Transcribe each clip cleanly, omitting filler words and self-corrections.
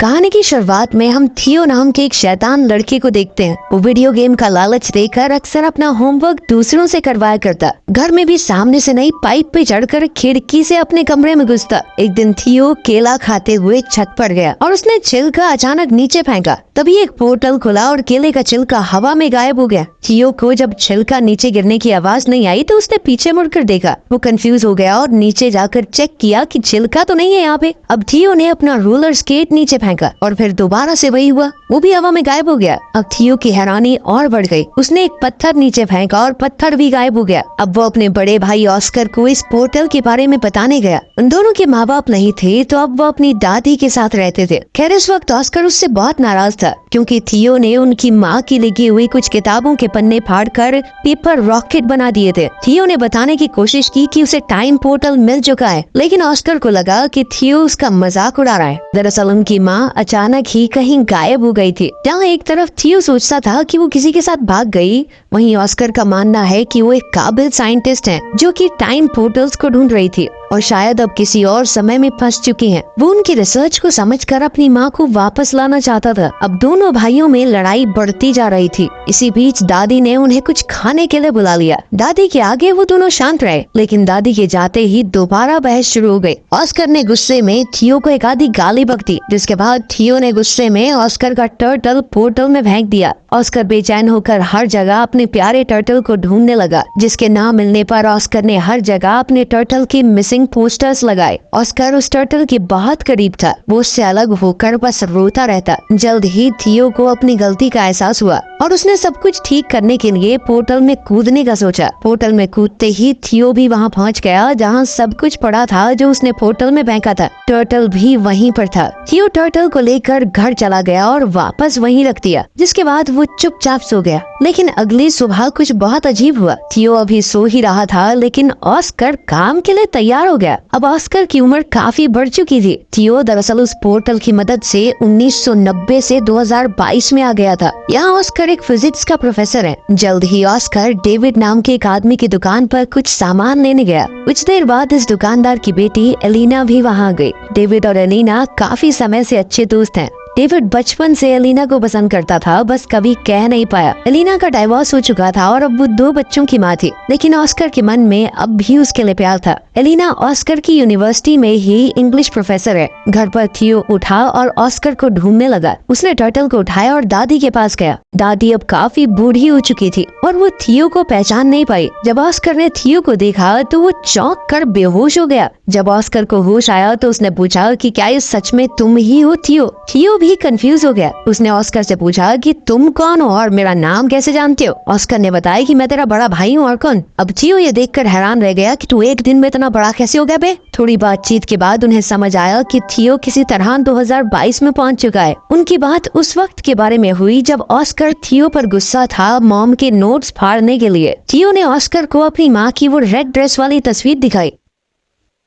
कहानी की शुरुआत में हम थियो नाम के एक शैतान लड़के को देखते हैं। वो वीडियो गेम का लालच देकर अक्सर अपना होमवर्क दूसरों से करवाया करता। घर में भी सामने से नहीं, पाइप पे चढ़कर खिड़की से अपने कमरे में घुसता। एक दिन थियो केला खाते हुए छत पर गया और उसने छिलका अचानक नीचे फेंका। तभी एक पोर्टल खुला और केले का छिलका हवा में गायब हो गया। थियो को जब छिलका नीचे गिरने की आवाज नहीं आई तो उसने पीछे मुड़कर देखा। वो कंफ्यूज हो गया और नीचे जाकर चेक किया कि छिलका तो नहीं है यहाँ पे। अब थियो ने अपना रोलर स्केट नीचे फेंका और फिर दोबारा से वही हुआ, वो भी हवा में गायब हो गया। अब थियो की हैरानी और बढ़ गई। उसने एक पत्थर नीचे फेंका और पत्थर भी गायब हो गया। अब वो अपने बड़े भाई ऑस्कर को इस पोर्टल के बारे में बताने गया। उन दोनों के माँ बाप नहीं थे तो अब वो अपनी दादी के साथ रहते थे। खैर इस वक्त ऑस्कर उससे बहुत नाराज था क्योंकि थियो ने उनकी माँ की लिखी हुई कुछ किताबों के पन्ने फाड़कर पेपर रॉकेट बना दिए थे। थियो ने बताने की कोशिश की कि उसे टाइम पोर्टल मिल चुका है, लेकिन ऑस्कर को लगा कि थियो उसका मजाक उड़ा रहा है। दरअसल उनकी माँ अचानक ही कहीं गायब हो गई थी। जहाँ एक तरफ थियो सोचता था कि वो किसी के साथ भाग गई, वहीं ऑस्कर का मानना है कि वो एक काबिल साइंटिस्ट है जो कि टाइम पोर्टल्स को ढूंढ रही थी और शायद अब किसी और समय में फंस चुकी हैं। वो उनकी रिसर्च को समझकर अपनी माँ को वापस लाना चाहता था। अब दोनों भाइयों में लड़ाई बढ़ती जा रही थी। इसी बीच दादी ने उन्हें कुछ खाने के लिए बुला लिया। दादी के आगे वो दोनों शांत रहे, लेकिन दादी के जाते ही दोबारा बहस शुरू हो गई। ऑस्कर ने गुस्से में थियो को एक आधी गाली बक दी, जिसके बाद थियो ने गुस्से में ऑस्कर का टर्टल पोर्टल में फेंक दिया। ऑस्कर बेचैन होकर हर जगह अपने प्यारे टर्टल को ढूंढने लगा, जिसके ना मिलने पर ऑस्कर ने हर जगह अपने टर्टल की मिसिंग पोस्टर्स लगाए। ऑस्कर उस टर्टल के बहुत करीब था। वो उससे अलग होकर बस रोता रहता। जल्द ही थियो को अपनी गलती का एहसास हुआ और उसने सब कुछ ठीक करने के लिए पोर्टल में कूदने का सोचा। पोर्टल में कूदते ही थियो भी वहाँ पहुँच गया जहाँ सब कुछ पड़ा था जो उसने पोर्टल में फेंका था। टर्टल भी वहीं पर था। थियो टर्टल को लेकर घर चला गया और वापस वहीं रख दिया, जिसके बाद वो चुपचाप सो गया। लेकिन अगली सुबह कुछ बहुत अजीब हुआ। थियो अभी सो ही रहा था, लेकिन ऑस्कर काम के लिए तैयार हो गया। अब ऑस्कर की उम्र काफी बढ़ चुकी थी। थियो दरअसल उस पोर्टल की मदद से 1990 से 2022 में आ गया था। यहाँ ऑस्कर एक फिजिक्स का प्रोफेसर है। जल्द ही ऑस्कर डेविड नाम के एक आदमी की दुकान पर कुछ सामान लेने गया। कुछ देर बाद इस दुकानदार की बेटी एलिना भी वहाँ आ गई। डेविड और एलिना काफी समय से अच्छे दोस्त हैं। डेविड बचपन से एलिना को पसंद करता था, बस कभी कह नहीं पाया। एलिना का डाइवोर्स हो चुका था और अब वो 2 बच्चों की माँ थी, लेकिन ऑस्कर के मन में अब भी उसके लिए प्यार था। एलिना ऑस्कर की यूनिवर्सिटी में ही इंग्लिश प्रोफेसर है। घर पर थियो उठा और ऑस्कर को ढूंढने लगा। उसने टर्टल को उठाया और दादी के पास गया। दादी अब काफी बूढ़ी हो चुकी थी और वो थियो को पहचान नहीं पाई। जब ऑस्कर ने थियो को देखा तो वो चौंक कर बेहोश हो गया। जब ऑस्कर को होश आया तो उसने पूछा कि क्या ये सच में तुम ही हो थियो? थियो भी कंफ्यूज हो गया। उसने ऑस्कर से पूछा कि तुम कौन हो और मेरा नाम कैसे जानते हो? ऑस्कर ने बताया कि मैं तेरा बड़ा भाई हूँ। और कौन? अब थियो ये देखकर हैरान रह गया कि तू एक दिन में इतना बड़ा कैसे हो गया बे? थोड़ी बातचीत के बाद उन्हें समझ आया कि थियो किसी तरह 2022 में पहुंच चुका है। उनकी बात उस वक्त के बारे में हुई जब ऑस्कर थियो पर गुस्सा था मॉम के नोट्स फाड़ने के लिए। थियो ने ऑस्कर को अपनी माँ की वो रेड ड्रेस वाली तस्वीर दिखाई।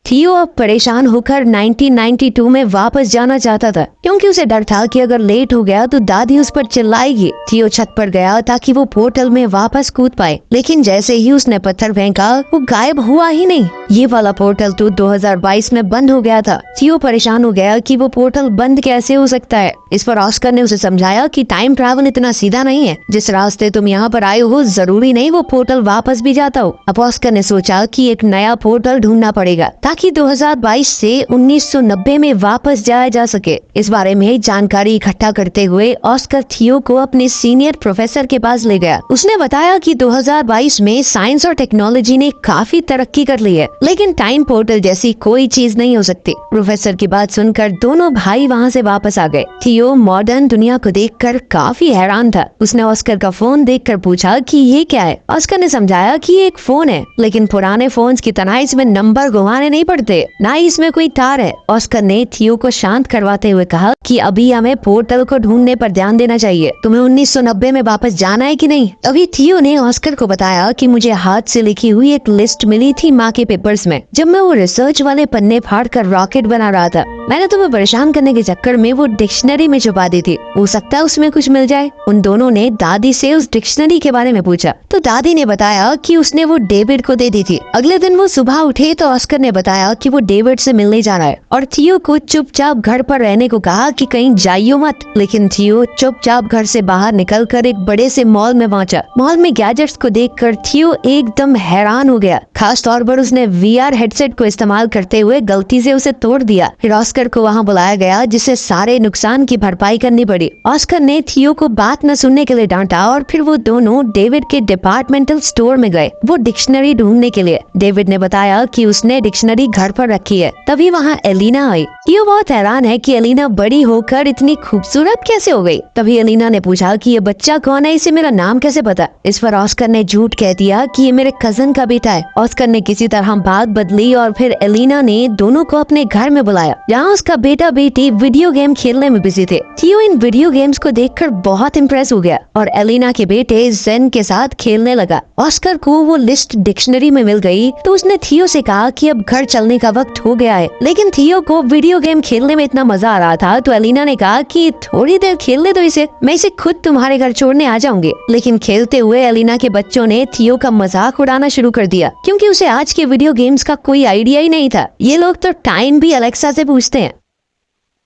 थियो अब परेशान होकर 1992 में वापस जाना चाहता था, क्योंकि उसे डर था कि अगर लेट हो गया तो दादी उस पर चिल्लाएगी। थियो छत पर गया ताकि वो पोर्टल में वापस कूद पाए, लेकिन जैसे ही उसने पत्थर फेंका वो गायब हुआ ही नहीं। ये वाला पोर्टल तो 2022 में बंद हो गया था। थियो परेशान हो गया कि वो पोर्टल बंद कैसे हो सकता है। इस पर ऑस्कर ने उसे समझाया कि टाइम ट्रैवल इतना सीधा नहीं है। जिस रास्ते तुम यहाँ पर आए हो जरूरी नहीं वो पोर्टल वापस भी जाता हो। अब ऑस्कर ने सोचा कि एक नया पोर्टल ढूंढना पड़ेगा ताकि 2022 से 1990 में वापस जाया जा सके। इस बारे में जानकारी इकट्ठा करते हुए ऑस्कर थियो को अपने सीनियर प्रोफेसर के पास ले गया। उसने बताया कि 2022 में साइंस और टेक्नोलॉजी ने काफी तरक्की कर ली है, लेकिन टाइम पोर्टल जैसी कोई चीज नहीं हो सकती। प्रोफेसर की बात सुनकर दोनों भाई वहाँ से वापस आ गए। थियो मॉडर्न दुनिया को देखकर काफी हैरान था। उसने ऑस्कर का फोन देखकर पूछा कि ये क्या है? ऑस्कर ने समझाया कि ये एक फोन है, लेकिन पुराने फोन्स की तरह इसमें नंबर घुमाने नहीं पड़ते, ना ही इसमें कोई तार है। ऑस्कर ने थियो को शांत करवाते हुए कहा कि अभी हमें पोर्टल को ढूंढने पर ध्यान देना चाहिए। तुम्हें 1990 में वापस जाना है कि नहीं? अभी थियो ने ऑस्कर को बताया कि मुझे हाथ से लिखी हुई एक लिस्ट मिली थी माँ के पेपर्स में, जब मैं वो रिसर्च वाले पन्ने फाड़ कर रॉकेट बना रहा था। मैंने तुम्हें परेशान करने के चक्कर में वो डिक्शनरी में छुपा दी थी। हो सकता है उसमें कुछ मिल जाए। उन दोनों ने दादी से उस डिक्शनरी के बारे में पूछा तो दादी ने बताया कि उसने वो डेविड को दे दी थी। अगले दिन वो सुबह उठे तो ऑस्कर ने बताया बताया कि वो डेविड से मिलने जा रहा है और थियो को चुपचाप घर पर रहने को कहा कि कहीं जाइयो मत। लेकिन थियो चुपचाप घर से बाहर निकलकर एक बड़े से मॉल में पहुंचा। मॉल में गैजेट्स को देखकर थियो एकदम हैरान हो गया। खास तौर पर उसने VR हेडसेट को इस्तेमाल करते हुए गलती से उसे तोड़ दिया। फिर ऑस्कर को वहां बुलाया गया जिससे सारे नुकसान की भरपाई करनी पड़ी। ऑस्कर ने थियो को बात न सुनने के लिए डांटा और फिर वो दोनों डेविड के डिपार्टमेंटल स्टोर में गए वो डिक्शनरी ढूंढने के लिए। डेविड ने बताया कि उसने डिक्शनरी घर पर रखी है। तभी वहाँ एलिना आई। थियो बहुत हैरान है कि एलिना बड़ी होकर इतनी खूबसूरत कैसे हो गई। तभी एलिना ने पूछा कि ये बच्चा कौन है, इसे मेरा नाम कैसे पता। इस पर ऑस्कर ने झूठ कह दिया कि ये मेरे कजन का बेटा है। ऑस्कर ने किसी तरह बात बदली और फिर एलिना ने दोनों को अपने घर में बुलाया जहाँ उसका बेटा बेटी वीडियो गेम खेलने में बिजी थे। थियो इन वीडियो गेम्स को देखकर बहुत इम्प्रेस हो गया और एलिना के बेटे जेन के साथ खेलने लगा। ऑस्कर को वो लिस्ट डिक्शनरी में मिल गई तो उसने थियो से कहा कि अब घर चलने का वक्त हो गया है। लेकिन थियो को वीडियो गेम खेलने में इतना मजा आ रहा था तो एलिना ने कहा कि थोड़ी देर खेलने दो इसे, मैं इसे खुद तुम्हारे घर छोड़ने आ जाऊंगी। लेकिन खेलते हुए एलिना के बच्चों ने थियो का मजाक उड़ाना शुरू कर दिया क्योंकि उसे आज के वीडियो गेम्स का कोई आइडिया ही नहीं था। ये लोग तो टाइम भी अलेक्सा से पूछते हैं।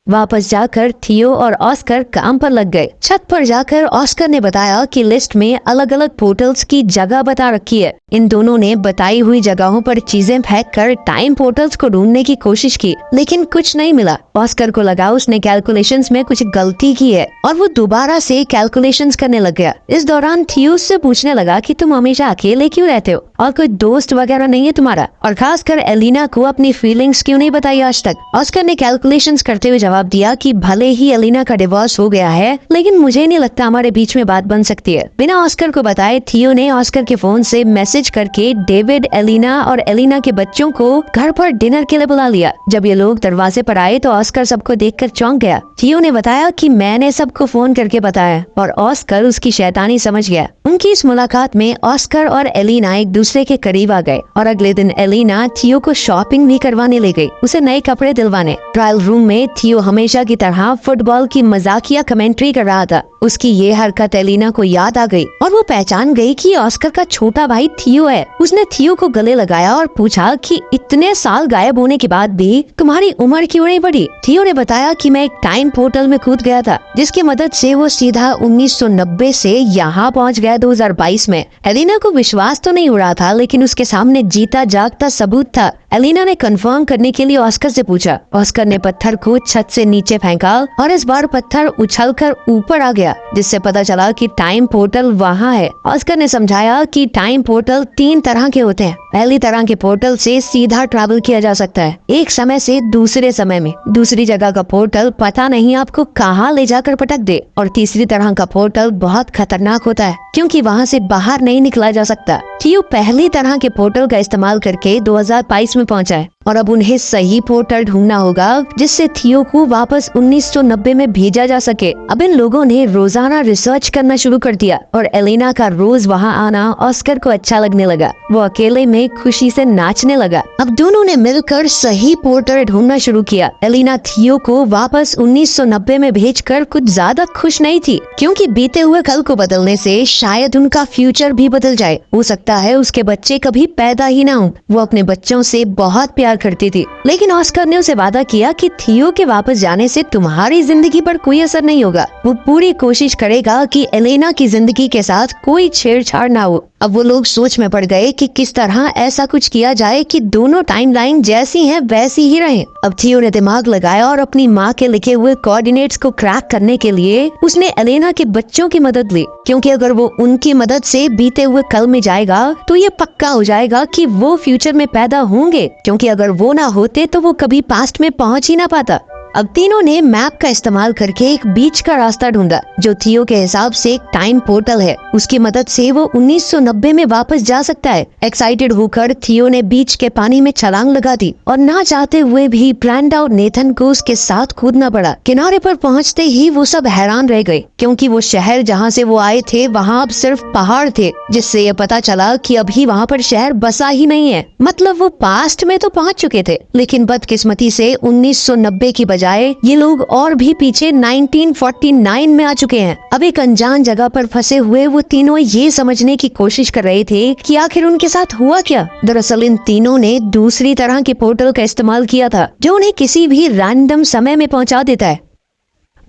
वापस जाकर थियो और ऑस्कर काम पर लग गए। छत पर जाकर ऑस्कर ने बताया कि लिस्ट में अलग अलग पोर्टल्स की जगह बता रखी है। इन दोनों ने बताई हुई जगहों पर चीजें फेंक कर टाइम पोर्टल्स को ढूंढने की कोशिश की लेकिन कुछ नहीं मिला। ऑस्कर को लगा उसने कैलकुलेशंस में कुछ गलती की है और वो दोबारा से कैलकुलेशंस करने लग गया। इस दौरान थियो से पूछने लगा कि तुम हमेशा अकेले क्यों रहते हो और कोई दोस्त वगैरह नहीं है तुम्हारा, और खासकर एलिना को अपनी फीलिंग्स क्यों नहीं बताई आज तक। ऑस्कर ने कैलकुलेशंस करते हुए जवाब दिया कि भले ही एलिना का डिवोर्स हो गया है लेकिन मुझे नहीं लगता हमारे बीच में बात बन सकती है। बिना ऑस्कर को बताए थियो ने ऑस्कर के फोन से मैसेज करके डेविड, एलिना और एलिना के बच्चों को घर पर डिनर के लिए बुला लिया। जब ये लोग दरवाजे पर आए तो ऑस्कर सबको देखकर चौंक गया। थियो ने बताया कि मैंने सबको फोन करके बताया और ऑस्कर उसकी शैतानी समझ गया। उनकी इस मुलाकात में ऑस्कर और एलिना एक दूसरे के करीब आ गए और अगले दिन एलिना थियो को शॉपिंग भी करवाने ले गई, उसे नए कपड़े दिलवाने। ट्रायल रूम में थियो हमेशा की तरह फुटबॉल की मजाकिया कमेंट्री कर रहा था। उसकी ये हरकत एलिना को याद आ गई और वो पहचान गई कि ऑस्कर का छोटा भाई थियो है। उसने थियो को गले लगाया और पूछा कि इतने साल गायब होने के बाद भी तुम्हारी उम्र क्यों नहीं बढ़ी। थियो ने बताया कि मैं एक टाइम पोर्टल में कूद गया था जिसकी मदद से वो सीधा 1990 से यहाँ पहुँच गया 2022 में। एलिना को विश्वास तो नहीं हो रहा था लेकिन उसके सामने जीता जागता सबूत था। एलिना ने कंफर्म करने के लिए ऑस्कर से पूछा। ऑस्कर ने पत्थर को छत से नीचे फेंका और इस बार पत्थर उछलकर ऊपर आ गया जिससे पता चला कि टाइम पोर्टल वहाँ है। ऑस्कर ने समझाया कि टाइम पोर्टल 3 तरह के होते हैं। पहली तरह के पोर्टल से सीधा ट्रैवल किया जा सकता है एक समय से दूसरे समय में। दूसरी जगह का पोर्टल पता नहीं आपको कहाँ ले जाकर पटक दे। और तीसरी तरह का पोर्टल बहुत खतरनाक होता है क्योंकि वहाँ से बाहर नहीं निकला जा सकता। थियो पहली तरह के पोर्टल का इस्तेमाल करके 2022 में पहुंचा है और अब उन्हें सही पोर्टल ढूंढना होगा जिससे थियो को वापस 1990 में भेजा जा सके। अब इन लोगों ने रोजाना रिसर्च करना शुरू कर दिया और एलिना का रोज वहां आना ऑस्कर को अच्छा लगने लगा। वो अकेले में खुशी से नाचने लगा। अब दोनों ने मिलकर सही पोर्टल ढूंढना शुरू किया। एलिना थियो को वापस 1990 में भेजकर कुछ ज्यादा खुश नहीं थी क्योंकि बीते हुए कल को बदलने से शायद उनका फ्यूचर भी बदल जाए। हो सकता है उसके बच्चे कभी पैदा ही ना हो। वो अपने बच्चों से बहुत प्यार करती थी लेकिन ऑस्कर ने उसे वादा किया कि थियो के वापस जाने से तुम्हारी जिंदगी पर कोई असर नहीं होगा। वो पूरी कोशिश करेगा कि एलिना की जिंदगी के साथ कोई छेड़छाड़ ना हो। अब वो लोग सोच में पड़ गए कि किस तरह ऐसा कुछ किया जाए कि दोनों टाइमलाइन जैसी हैं वैसी ही रहें। अब थियो ने दिमाग लगाया और अपनी माँ के लिखे हुए कोऑर्डिनेट्स को क्रैक करने के लिए उसने एलिना के बच्चों की मदद ली क्योंकि अगर वो उनकी मदद से बीते हुए कल में जाएगा तो ये पक्का हो जाएगा कि वो फ्यूचर में पैदा होंगे क्योंकि अगर वो ना होते तो वो कभी पास्ट में पहुंच ही ना पाता। अब तीनों ने मैप का इस्तेमाल करके एक बीच का रास्ता ढूंढा जो थियो के हिसाब से एक टाइम पोर्टल है। उसकी मदद से वो 1990 में वापस जा सकता है। एक्साइटेड होकर थियो ने बीच के पानी में छलांग लगा दी और ना चाहते हुए भी ब्रेंडा और नेथन को उसके साथ कूदना पड़ा। किनारे पर पहुंचते ही वो सब हैरान रह गए क्योंकि वो शहर जहाँ से वो आए थे वहाँ अब सिर्फ पहाड़ थे, जिससे ये पता चला कि अभी वहाँ पर शहर बसा ही नहीं है। मतलब वो पास्ट में तो पहुँच चुके थे लेकिन बदकिस्मती से 1990 की बजाय बजाय ये लोग और भी पीछे 1949 में आ चुके हैं। अब एक अनजान जगह पर फंसे हुए वो तीनों ये समझने की कोशिश कर रहे थे कि आखिर उनके साथ हुआ क्या। दरअसल इन तीनों ने दूसरी तरह के पोर्टल का इस्तेमाल किया था जो उन्हें किसी भी रैंडम समय में पहुंचा देता है।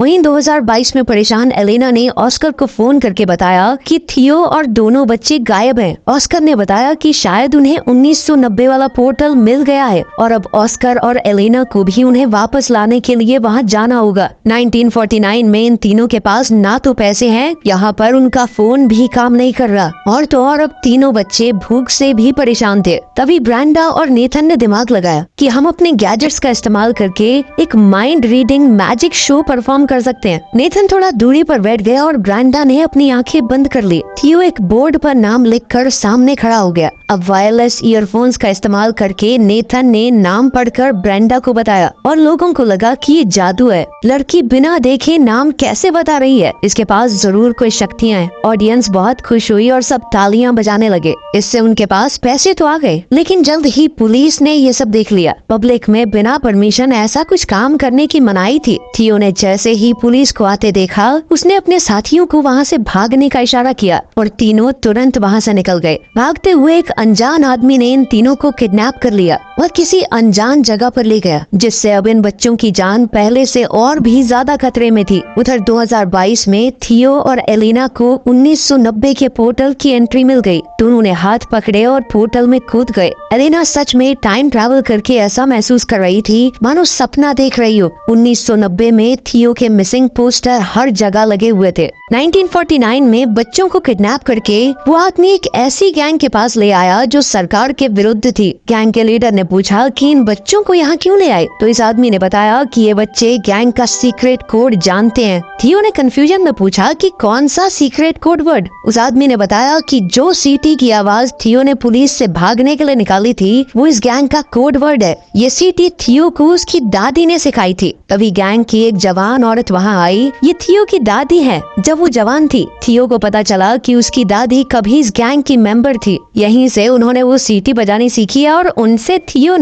वहीं 2022 में परेशान एलेना ने ऑस्कर को फोन करके बताया कि थियो और दोनों बच्चे गायब हैं। ऑस्कर ने बताया कि शायद उन्हें 1990 वाला पोर्टल मिल गया है और अब ऑस्कर और एलेना को भी उन्हें वापस लाने के लिए वहां जाना होगा। 1949 में इन तीनों के पास ना तो पैसे हैं, यहाँ पर उनका फोन भी काम नहीं कर रहा और तो और अब तीनों बच्चे भूख से भी परेशान थे। तभी ब्रांडा और नेथन ने दिमाग लगाया कि हम अपने गैजेट्स का इस्तेमाल करके एक mind reading magic show perform कर सकते हैं। नेथन थोड़ा दूरी पर बैठ गया और ब्रांडा ने अपनी आंखें बंद कर ली। थियो एक बोर्ड पर नाम लिखकर सामने खड़ा हो गया। अब वायरलेस ईयरफोन्स का इस्तेमाल करके नेथन ने नाम पढ़कर ब्रांडा को बताया और लोगों को लगा कि ये जादू है। लड़की बिना देखे नाम कैसे बता रही है, इसके पास जरूर कोई शक्तियाँ हैं। ऑडियंस बहुत खुश हुई और सब तालियां बजाने लगे। इससे उनके पास पैसे तो आ गए, लेकिन जल्द ही पुलिस ने ये सब देख लिया। पब्लिक में बिना परमिशन ऐसा कुछ काम करने की मनाही थी। थियो ने जैसे ही पुलिस को आते देखा, उसने अपने साथियों को वहाँ से भागने का इशारा किया और तीनों तुरंत वहाँ से निकल गए। भागते हुए एक अनजान आदमी ने इन तीनों को किडनैप कर लिया और किसी अनजान जगह पर ले गया, जिससे अब इन बच्चों की जान पहले से और भी ज्यादा खतरे में थी। उधर 2022 में थियो और एलिना को 1990 के पोर्टल की एंट्री मिल गई। दोनों ने हाथ पकड़े और पोर्टल में कूद गए। एलिना सच में टाइम ट्रैवल करके ऐसा महसूस कर रही थी मानो सपना देख रही हो। 1990 में थियो के मिसिंग पोस्टर हर जगह लगे हुए थे। 1949 में बच्चों को किडनैप करके वो आदमी एक ऐसी गैंग के पास ले आया जो सरकार के विरुद्ध थी। गैंग के लीडर ने पूछा कि इन बच्चों को यहाँ क्यों ले आए, तो इस आदमी ने बताया कि ये बच्चे गैंग का सीक्रेट कोड जानते हैं। थियो ने कंफ्यूजन में पूछा कि कौन सा सीक्रेट कोड वर्ड। उस आदमी ने बताया कि जो सीटी की आवाज थियो ने पुलिस से भागने के लिए निकाली थी वो इस गैंग का कोड वर्ड है। ये सीटी थियो को उसकी दादी ने सिखाई थी। तभी गैंग की एक जवान औरत वहाँ आई। ये थियो की दादी है। जब वो जवान थी, थियो को पता चला कि उसकी दादी कभी इस गैंग की मेंबर थी। यहीं से उन्होंने वो सीटी बजानी सीखी और उनसे थियो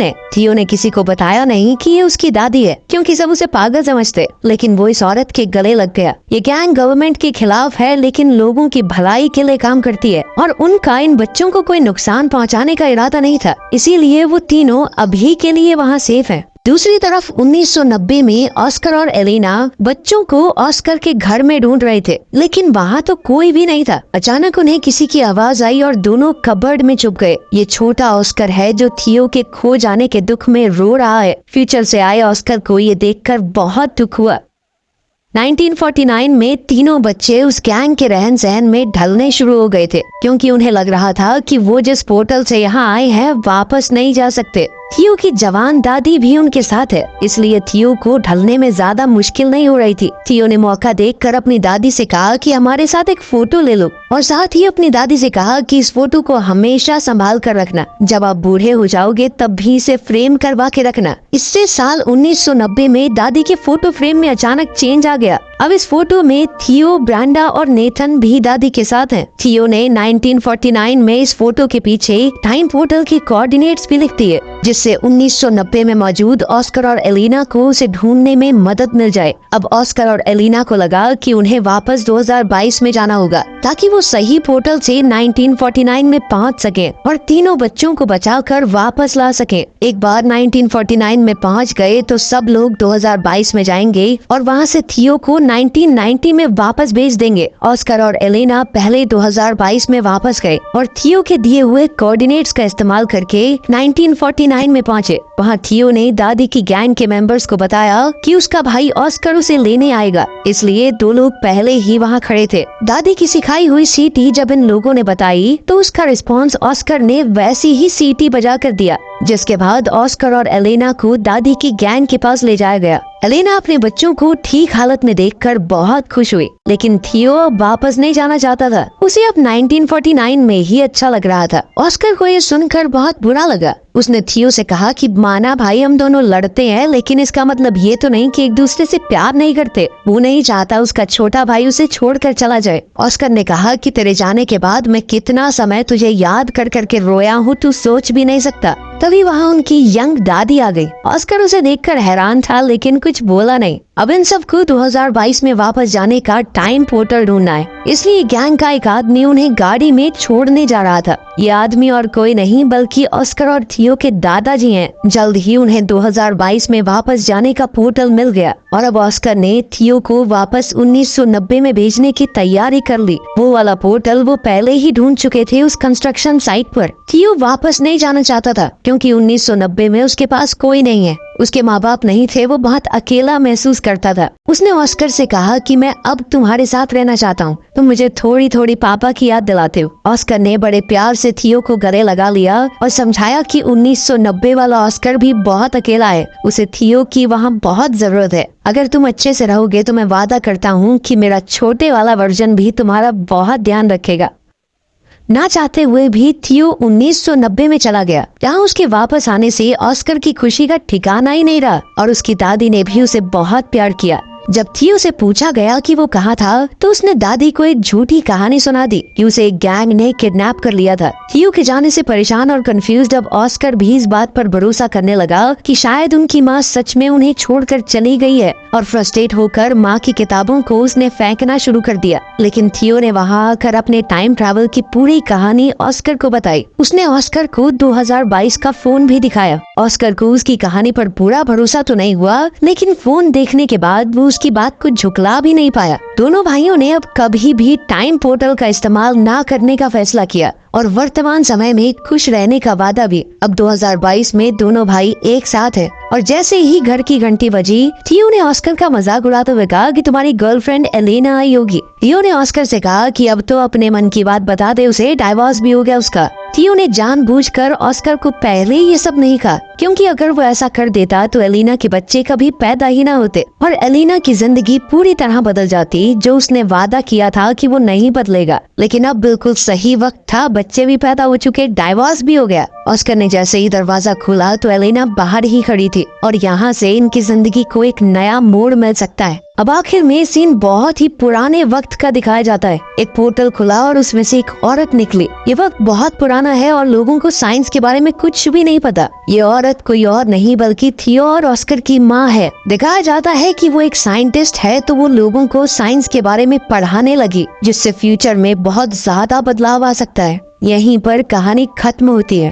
ने किसी को बताया नहीं कि ये उसकी दादी है, क्योंकि सब उसे पागल समझते। लेकिन वो इस औरत के गले लग गया। ये गैंग गवर्नमेंट के खिलाफ है, लेकिन लोगों की भलाई के लिए काम करती है और उनका इन बच्चों को कोई नुकसान पहुंचाने का इरादा नहीं था। इसीलिए वो तीनों अभी के लिए वहाँ सेफ हैं। दूसरी तरफ 1990 में ऑस्कर और एलिना बच्चों को ऑस्कर के घर में ढूंढ रहे थे, लेकिन वहाँ तो कोई भी नहीं था। अचानक उन्हें किसी की आवाज आई और दोनों कबर्ड में छुप गए। ये छोटा ऑस्कर है जो थियो के खो जाने के दुख में रो रहा है। फ्यूचर से आए ऑस्कर को ये देखकर बहुत दुख हुआ। 1949 में तीनों बच्चे उस गैंग के रहन सहन में ढलने शुरू हो गए थे, क्योंकि उन्हें लग रहा था कि वो जिस पोर्टल से यहाँ आए हैं वापस नहीं जा सकते। थियो की जवान दादी भी उनके साथ है, इसलिए थियो को ढलने में ज्यादा मुश्किल नहीं हो रही थी। थियो ने मौका देखकर अपनी दादी से कहा कि हमारे साथ एक फोटो ले लो और साथ ही अपनी दादी से कहा कि इस फोटो को हमेशा संभाल कर रखना। जब आप बूढ़े हो जाओगे तब भी इसे फ्रेम करवा के रखना। इससे साल 1990 में दादी के फोटो फ्रेम में अचानक चेंज आ गया। अब इस फोटो में थियो, ब्रांडा और नेथन भी दादी के साथ हैं। थियो ने 1949 में इस फोटो के पीछे टाइम पोर्टल की कोऑर्डिनेट्स भी लिख दिए, जिससे 1990 में मौजूद ऑस्कर और एलिना को उसे ढूंढने में मदद मिल जाए। अब ऑस्कर और एलिना को लगा कि उन्हें वापस 2022 में जाना होगा ताकि वो सही पोर्टल से 1949 में पहुंच सके और तीनों बच्चों को बचाकर वापस ला सके। एक बार 1949 में पहुंच गए तो सब लोग 2022 में जाएंगे और वहां से थियो को 1990 में वापस भेज देंगे। ऑस्कर और एलिना पहले 2022 में वापस गए और थियो के दिए हुए कोऑर्डिनेट्स का इस्तेमाल करके 1949 में पहुंचे। वहाँ थियो ने दादी की गैंग के मेंबर्स को बताया कि उसका भाई ऑस्कर उसे लेने आएगा, इसलिए दो लोग पहले ही वहाँ खड़े थे। दादी की सिखाई हुई सीटी जब इन लोगों ने बताई तो उसका रिस्पॉन्स ऑस्कर ने वैसी ही सीटी बजा कर दिया, जिसके बाद ऑस्कर और एलिना को दादी की गैंग के पास ले जाया गया। एलिना अपने बच्चों को ठीक हालत में देखकर बहुत खुश हुई, लेकिन थियो वापस नहीं जाना चाहता था। उसे अब 1949 में ही अच्छा लग रहा था। ऑस्कर को ये सुनकर बहुत बुरा लगा। उसने थियो से कहा कि माना भाई हम दोनों लड़ते हैं, लेकिन इसका मतलब ये तो नहीं कि एक दूसरे से प्यार नहीं करते। वो नहीं चाहता उसका छोटा भाई उसे छोड़कर चला जाए। ऑस्कर ने कहा कि तेरे जाने के बाद मैं कितना समय तुझे याद कर करके रोया हूँ, तू सोच भी नहीं सकता। तभी वहाँ उनकी यंग दादी आ गई। ऑस्कर उसे देखकर हैरान था लेकिन कुछ बोला नहीं। अब इन सबको 2022 में वापस जाने का टाइम पोर्टल ढूंढना है, इसलिए गैंग का एक आदमी उन्हें गाड़ी में छोड़ने जा रहा था। ये आदमी और कोई नहीं बल्कि ऑस्कर और थियो के दादाजी हैं। जल्द ही उन्हें 2022 में वापस जाने का पोर्टल मिल गया और अब ऑस्कर ने थियो को वापस 1990 में भेजने की तैयारी कर ली। वो वाला पोर्टल वो पहले ही ढूंढ चुके थे उस कंस्ट्रक्शन साइट पर। थियो वापस नहीं जाना चाहता था क्योंकि 1990 में उसके पास कोई नहीं है, उसके माँ बाप नहीं थे, वो बहुत अकेला महसूस करता था। उसने ऑस्कर से कहा कि मैं अब तुम्हारे साथ रहना चाहता हूँ, तुम मुझे थोड़ी थोड़ी पापा की याद दिलाते हो। ऑस्कर ने बड़े प्यार से थियो को गले लगा लिया और समझाया कि 1990 वाला ऑस्कर भी बहुत अकेला है, उसे थियो की वहाँ बहुत जरूरत है। अगर तुम अच्छे से रहोगे तो मैं वादा करता हूँ कि मेरा छोटे वाला वर्जन भी तुम्हारा बहुत ध्यान रखेगा। ना चाहते हुए भी थियो 1990 में चला गया, जहाँ उसके वापस आने से ऑस्कर की खुशी का ठिकाना ही नहीं रहा और उसकी दादी ने भी उसे बहुत प्यार किया। जब थियो से पूछा गया कि वो कहाँ था तो उसने दादी को एक झूठी कहानी सुना दी कि उसे एक गैंग ने किडनैप कर लिया था। थियो के जाने से परेशान और कंफ्यूज्ड अब ऑस्कर भी इस बात पर भरोसा करने लगा कि शायद उनकी माँ सच में उन्हें छोड़कर चली गई है और फ्रस्ट्रेट होकर माँ की किताबों को उसने फेंकना शुरू कर दिया। लेकिन थियो ने वहाँ आकर अपने टाइम ट्रैवल की पूरी कहानी ऑस्कर को बताई। उसने ऑस्कर को 2022 का फोन भी दिखाया। ऑस्कर को उसकी कहानी पर पूरा भरोसा तो नहीं हुआ, लेकिन फोन देखने के बाद वो उसकी बात को झुकला भी नहीं पाया। दोनों भाइयों ने अब कभी भी टाइम पोर्टल का इस्तेमाल ना करने का फैसला किया और वर्तमान समय में खुश रहने का वादा भी। अब 2022 में दोनों भाई एक साथ हैं और जैसे ही घर की घंटी बजी, थियो ने ऑस्कर का मजाक उड़ाते हुए कहा कि तुम्हारी गर्लफ्रेंड एलेना आई होगी। थियो ने ऑस्कर से कहा कि अब तो अपने मन की बात बता दे, उसे डाइवोर्स भी हो गया उसका। थियो ने जानबूझकर ऑस्कर को पहले ये सब नहीं कहा क्योंकि अगर वो ऐसा कर देता तो एलिना के बच्चे कभी पैदा ही ना होते और एलिना की जिंदगी पूरी तरह बदल जाती, जो उसने वादा किया था कि वो नहीं बदलेगा। लेकिन अब बिल्कुल सही वक्त था, बच्चे भी पैदा हो चुके, डाइवोर्स भी हो गया। ऑस्कर ने जैसे ही दरवाजा खोला तो एलिना बाहर ही खड़ी थी और यहाँ से इनकी जिंदगी को एक नया मोड़ मिल सकता है। अब आखिर में सीन बहुत ही पुराने वक्त का दिखाया जाता है। एक पोर्टल खुला और उसमें से एक औरत निकली। ये वक्त बहुत पुराना है और लोगों को साइंस के बारे में कुछ भी नहीं पता। ये औरत कोई और नहीं बल्कि थियो और ऑस्कर की माँ है। दिखाया जाता है कि वो एक साइंटिस्ट है तो वो लोगों को साइंस के बारे में पढ़ाने लगी, जिससे फ्यूचर में बहुत ज्यादा बदलाव आ सकता है। यहीं पर कहानी खत्म होती है।